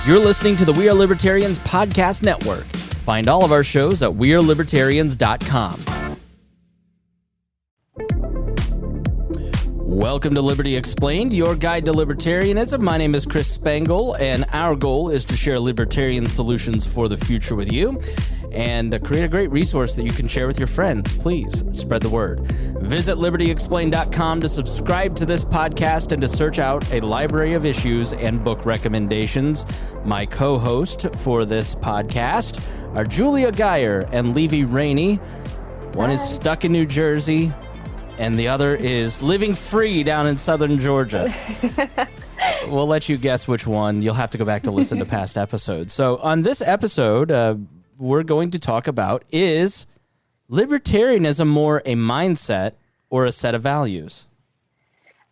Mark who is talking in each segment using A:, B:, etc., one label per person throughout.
A: You're listening to the We Are Libertarians podcast network. Find all of our shows at wearelibertarians.com. Welcome to Liberty Explained, your guide to libertarianism. My name is Chris Spangle, and our goal is to share libertarian solutions for the future with you and create a great resource that you can share with your friends. Please spread the word. Visit libertyexplained.com to subscribe to this podcast and to search out a library of issues and book recommendations. My co-host for this podcast are Julia Geyer and Levy Rainey. One is stuck in New Jersey, and the other is living free down in southern Georgia. We'll let you guess which one. You'll have to go back to listen to past episodes. So on this episode, we're going to talk about, is libertarianism more a mindset or a set of values?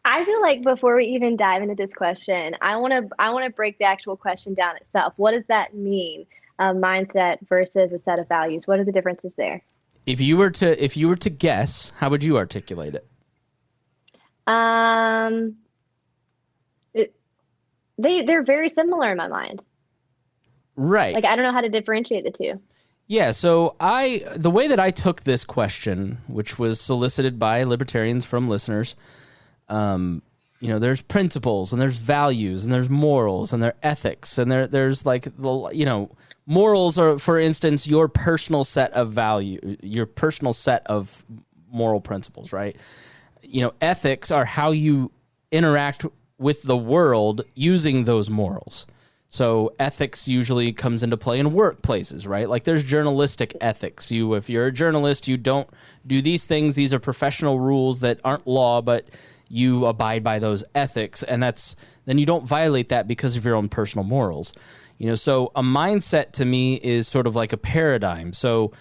B: I feel like before we even dive into this question, I want to break the actual question down itself. What does that mean, mindset versus a set of values? What are the differences there?
A: If you were to guess, how would you articulate it?
B: They're very similar in my mind.
A: Right.
B: Like, I don't know how to differentiate the two.
A: Yeah, so the way that I took this question, which was solicited by libertarians from listeners, there's principles and there's values and there's morals and there's ethics and there's like, morals are, for instance, your personal set of value, your personal set of moral principles, right? Ethics are how you interact with the world using those morals. So ethics usually comes into play in workplaces, right? Like there's journalistic ethics. If you're a journalist, you don't do these things. These are professional rules that aren't law, but you abide by those ethics. And then you don't violate that because of your own personal morals. So a mindset to me is sort of like a paradigm. So,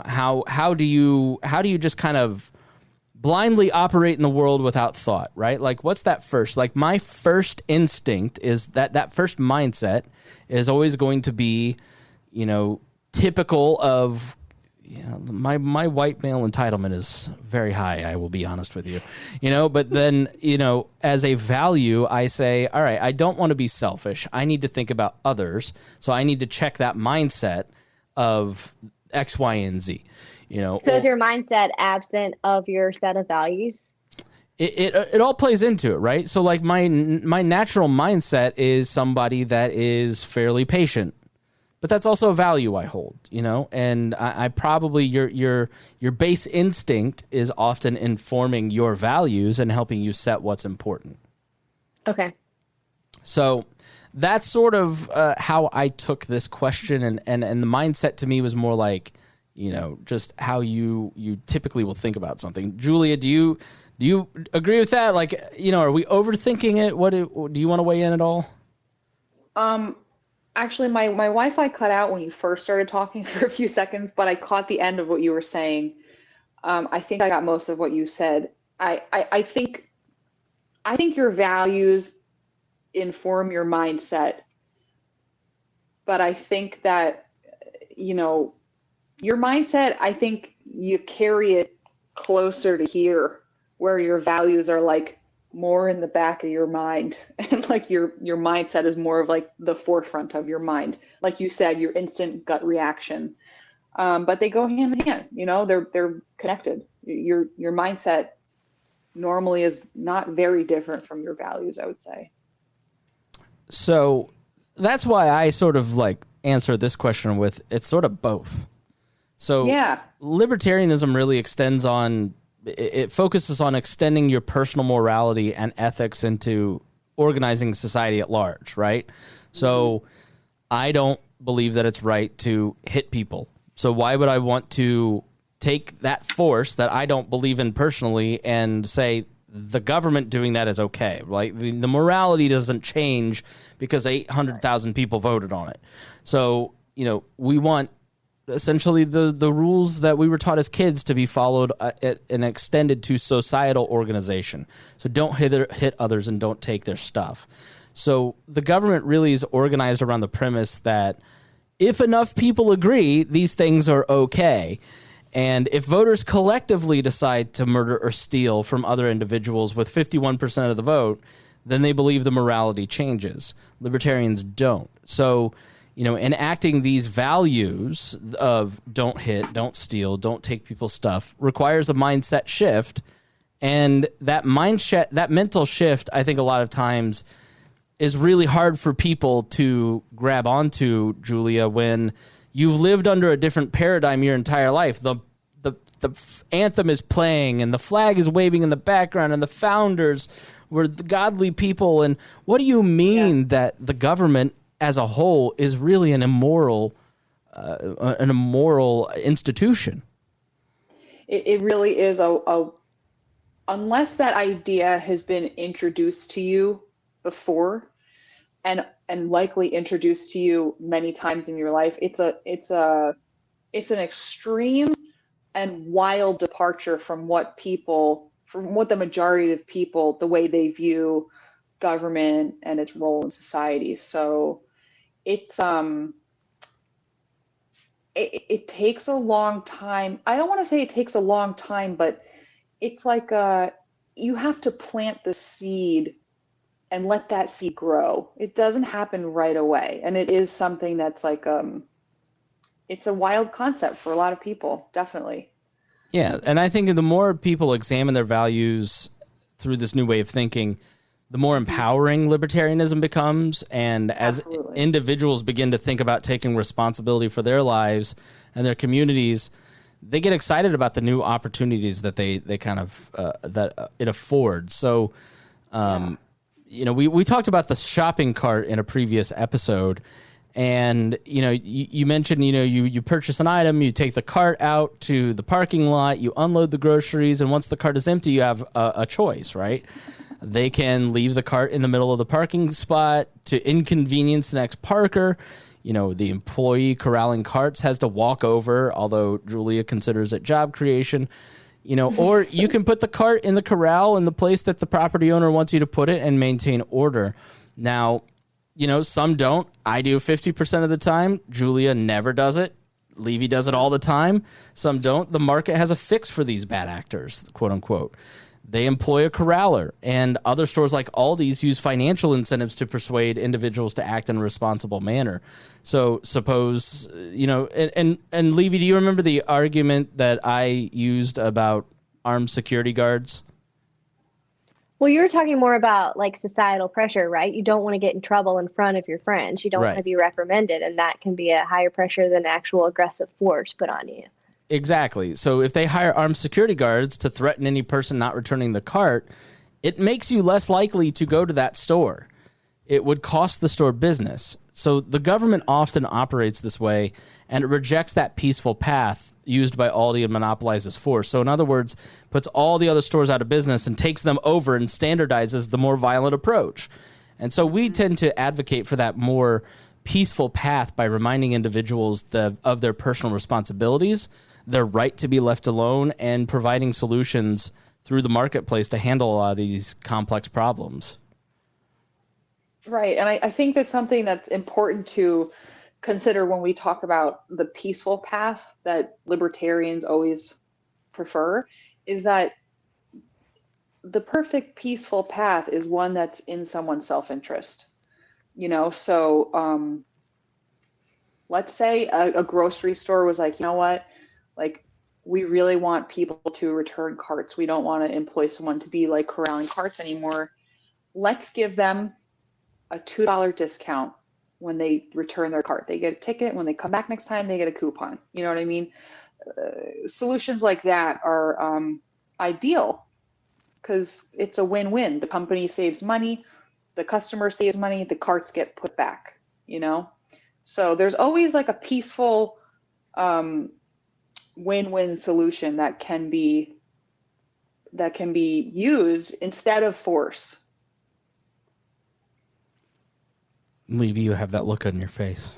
A: how do you just kind of blindly operate in the world without thought, right? Like, what's that first? Like, my first instinct is that first mindset is always going to be, typical of, my white male entitlement is very high, I will be honest with you, but then, as a value, I say, all right, I don't want to be selfish. I need to think about others. So I need to check that mindset of X, Y, and Z.
B: So is your mindset absent of your set of values?
A: It all plays into it, right? So like my natural mindset is somebody that is fairly patient, but that's also a value I hold, and I probably your base instinct is often informing your values and helping you set what's important. Okay. So that's sort of how I took this question, and the mindset to me was more like, just how you typically will think about something. Julia, do you agree with that? Like, are we overthinking it? Do you want to weigh in at all?
C: Actually, my Wi-Fi cut out when you first started talking for a few seconds, but I caught the end of what you were saying. I think I got most of what you said. I think your values inform your mindset, but I think that, your mindset, I think you carry it closer to here, where your values are like more in the back of your mind, and like your mindset is more of like the forefront of your mind. Like you said, your instant gut reaction. But they go hand in hand, they're connected. Your mindset normally is not very different from your values, I would say.
A: So that's why I sort of like answer this question with, it's sort of both. So yeah, libertarianism really it focuses on extending your personal morality and ethics into organizing society at large, right? So I don't believe that it's right to hit people. So why would I want to take that force that I don't believe in personally and say the government doing that is okay? Like the morality doesn't change because 800,000 people voted on it. So, we want essentially the rules that we were taught as kids to be followed and extended to societal organization. So don't hit others and don't take their stuff. So the government really is organized around the premise that if enough people agree, these things are okay. And if voters collectively decide to murder or steal from other individuals with 51% of the vote, then they believe the morality changes. Libertarians don't. So, enacting these values of don't hit, don't steal, don't take people's stuff requires a mindset shift. And that mental shift, I think a lot of times is really hard for people to grab onto, Julia, when you've lived under a different paradigm your entire life. The anthem is playing and the flag is waving in the background and the founders were the godly people. And what do you mean that the government as a whole is really an immoral institution?
C: It really is unless that idea has been introduced to you before and likely introduced to you many times in your life, it's an extreme and wild departure from what the majority of people, the way they view government and its role in society. So it takes a long time. I don't want to say it takes a long time, but it's like you have to plant the seed and let that seed grow. It doesn't happen right away. And it is something that's like it's a wild concept for a lot of people, definitely.
A: Yeah, and I think the more people examine their values through this new way of thinking, the more empowering libertarianism becomes. And as individuals begin to think about taking responsibility for their lives and their communities, they get excited about the new opportunities that they kind of that it affords. So, we talked about the shopping cart in a previous episode. And, you mentioned, you purchase an item, you take the cart out to the parking lot, you unload the groceries, and once the cart is empty, you have a choice, right? They can leave the cart in the middle of the parking spot to inconvenience the next parker. The employee corralling carts has to walk over, although Julia considers it job creation. Or you can put the cart in the corral in the place that the property owner wants you to put it and maintain order. Now, some don't. I do 50% of the time. Julia never does it. Levy does it all the time. Some don't. The market has a fix for these bad actors, quote unquote. They employ a corraller, and other stores like Aldi's use financial incentives to persuade individuals to act in a responsible manner. So suppose, and Levy, do you remember the argument that I used about armed security guards?
B: Well, you were talking more about like societal pressure, right? You don't want to get in trouble in front of your friends. You don't want to be reprimanded, and that can be a higher pressure than actual aggressive force put on you.
A: Exactly. So if they hire armed security guards to threaten any person not returning the cart, it makes you less likely to go to that store. It would cost the store business. So the government often operates this way, and it rejects that peaceful path used by Aldi and monopolizes force. So in other words, puts all the other stores out of business and takes them over and standardizes the more violent approach. And so we tend to advocate for that more peaceful path by reminding individuals of their personal responsibilities, their right to be left alone, and providing solutions through the marketplace to handle a lot of these complex problems.
C: Right. And I think that's something that's important to consider when we talk about the peaceful path that libertarians always prefer, is that the perfect peaceful path is one that's in someone's self-interest. So let's say a grocery store was like, you know what, like, we really want people to return carts. We don't want to employ someone to be like corralling carts anymore. Let's give them a $2 discount when they return their cart. They get a ticket. When they come back next time, they get a coupon. You know what I mean? Solutions like that are ideal because it's a win-win. The company saves money, the customer saves money, the carts get put back, So there's always like a peaceful win-win solution that can be used instead of force.
A: Levy, you have that look on your face.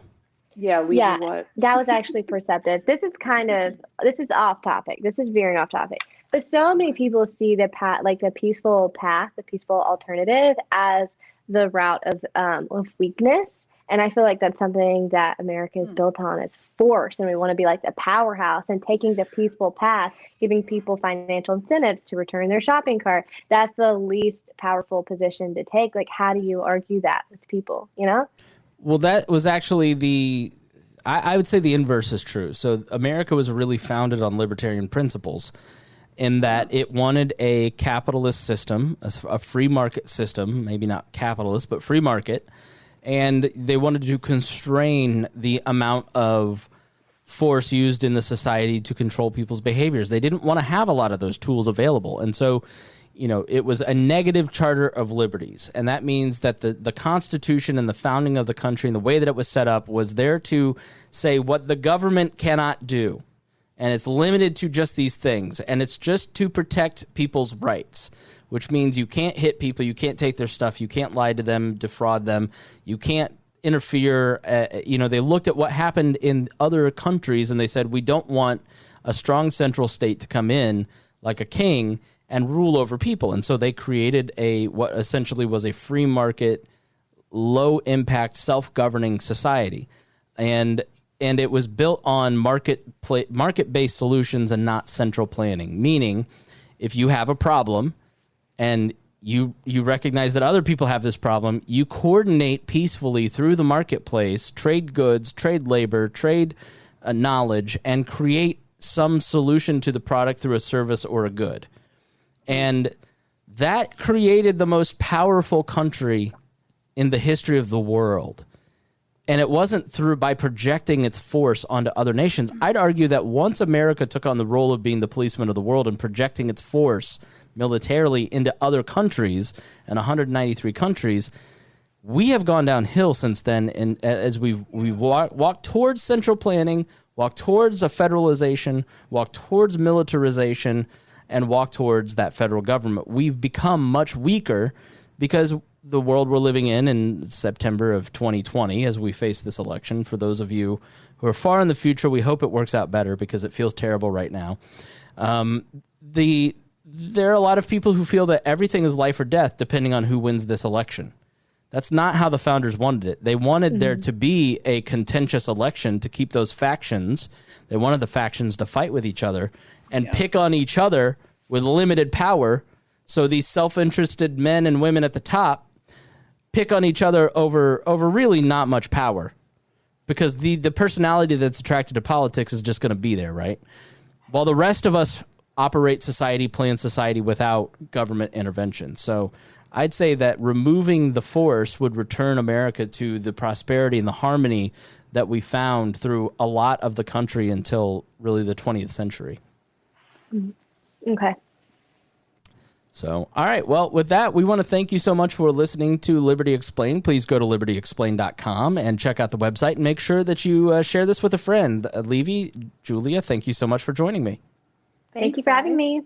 C: Yeah, Levy, what?
B: That was actually perceptive. This is off topic. This is veering off topic. But so many people see the path, like the peaceful path, the peaceful alternative, as the route of weakness. And I feel like that's something that America is built on, is force. And we want to be like the powerhouse, and taking the peaceful path, giving people financial incentives to return their shopping cart. That's the least powerful position to take. Like, how do you argue that with people,
A: Well, that was actually I would say the inverse is true. So America was really founded on libertarian principles in that it wanted a capitalist system, a free market system, maybe not capitalist, but free market. And they wanted to constrain the amount of force used in the society to control people's behaviors. They didn't want to have a lot of those tools available. And so, it was a negative charter of liberties. And that means that the Constitution and the founding of the country and the way that it was set up was there to say what the government cannot do. And it's limited to just these things. And it's just to protect people's rights, which means you can't hit people, you can't take their stuff, you can't lie to them, defraud them, you can't interfere. They looked at what happened in other countries and they said, we don't want a strong central state to come in like a king and rule over people. And so they created what essentially was a free market, low impact, self-governing society. And it was built on market-based solutions and not central planning, meaning if you have a problem and you recognize that other people have this problem, you coordinate peacefully through the marketplace, trade goods, trade labor, trade knowledge, and create some solution to the product through a service or a good. And that created the most powerful country in the history of the world. And it wasn't by projecting its force onto other nations. I'd argue that once America took on the role of being the policeman of the world and projecting its force militarily into other countries, and 193 countries, we have gone downhill since then. And as we've walked towards central planning, walked towards a federalization, walked towards militarization, and walked towards that federal government, we've become much weaker because the world we're living in September of 2020, as we face this election, for those of you who are far in the future, we hope it works out better because it feels terrible right now. There are a lot of people who feel that everything is life or death depending on who wins this election. That's not how the founders wanted it. They wanted there to be a contentious election to keep those factions. They wanted the factions to fight with each other and pick on each other with limited power. So these self-interested men and women at the top pick on each other over really not much power, because the personality that's attracted to politics is just going to be there, right? While the rest of us operate society, plan society without government intervention. So I'd say that removing the force would return America to the prosperity and the harmony that we found through a lot of the country until really the 20th century.
B: Okay.
A: So, all right. Well, with that, we want to thank you so much for listening to Liberty Explained. Please go to libertyexplained.com and check out the website and make sure that you share this with a friend. Levy, Julia, thank you so much for joining me.
B: Thank you for having me.